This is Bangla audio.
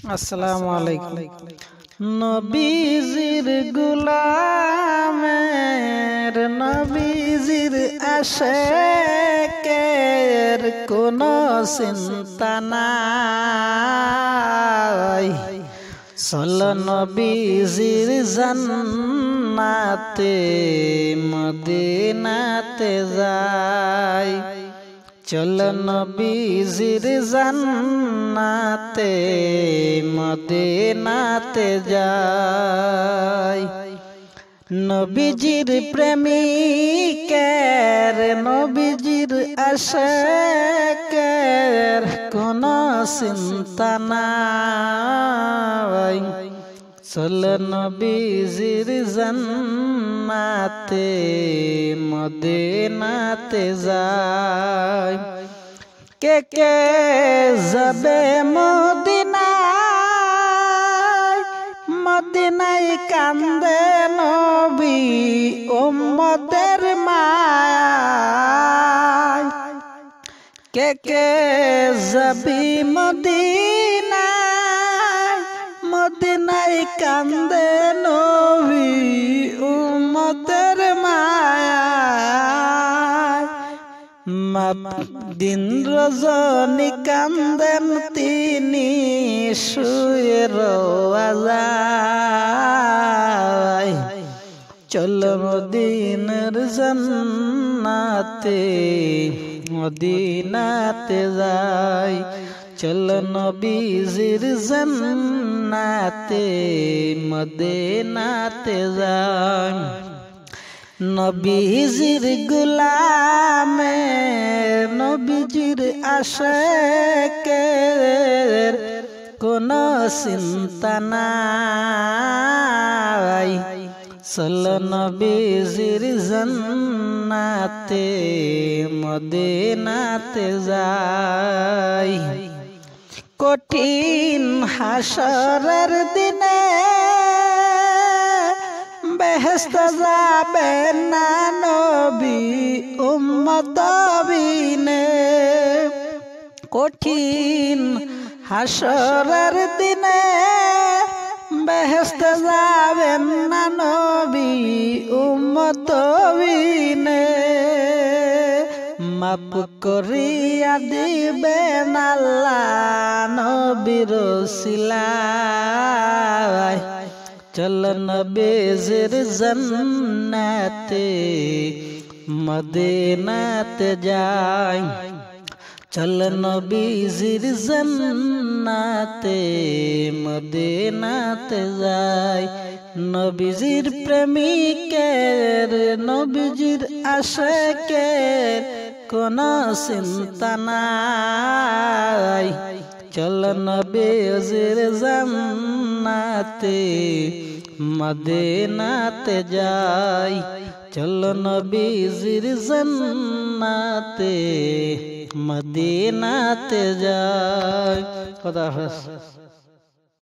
আসসালামু আলাইকুম। নবীজির গুলামের নবীজির আশেকের কোনো চিন্তা নাই। চলো নবীজির জান্নাতে মদিনাতে যাই। চলো নবীজির জান্নাতে মদিনাতে যাই। নবীজির প্রেমিকের নবীজির আশেকের কোনো চিন্তা নাই। চলো নবীজির জান্নাতে মদিনাতে যাই। কে কে যাবে মদিনায়, মদিনায় কান্দে নবী উম্মতের মায়। কে কে যাবি মদিনায়, মদিনায় কান্দে নবী উম্মতের মায়। দিন রজনী কান্দেন তিনি শুয়ে রোয়া যায়। চলো মদিনার জান্নাতে মদিনাতে যাই। চলো নবীজির জান্নাতে মদিনাতে যাই। নবীজির গুলামের নবীজির আশেকের কোনো চিন্তা নাই। চলো নবীজির জান্নাতে মদিনাতে যাই। কঠিন হাসরের দিনে বেহেশত যাবে না নবী উম্মত বিনে। কঠিন হাসরের দিনে বেহেশত যাবে না নবী উম্মত বিনে। মাপ করিয়া দিবেন আল্লাহ নবীর ওসিলায়। চলো নবীজির জান্নাতে মদিনাতে যাই। চলো নবীজির জান্নাতে মদিনাতে যাই। নবীজির প্রেমিকের নবীজির আশেকের কোনো চিন্তা নাই। চলো নবীজির জান্নাতে মদিনাতে যাই। চলো নবীজির জান্নাতে মদিনাতে যাই। খোদা হাফেজ।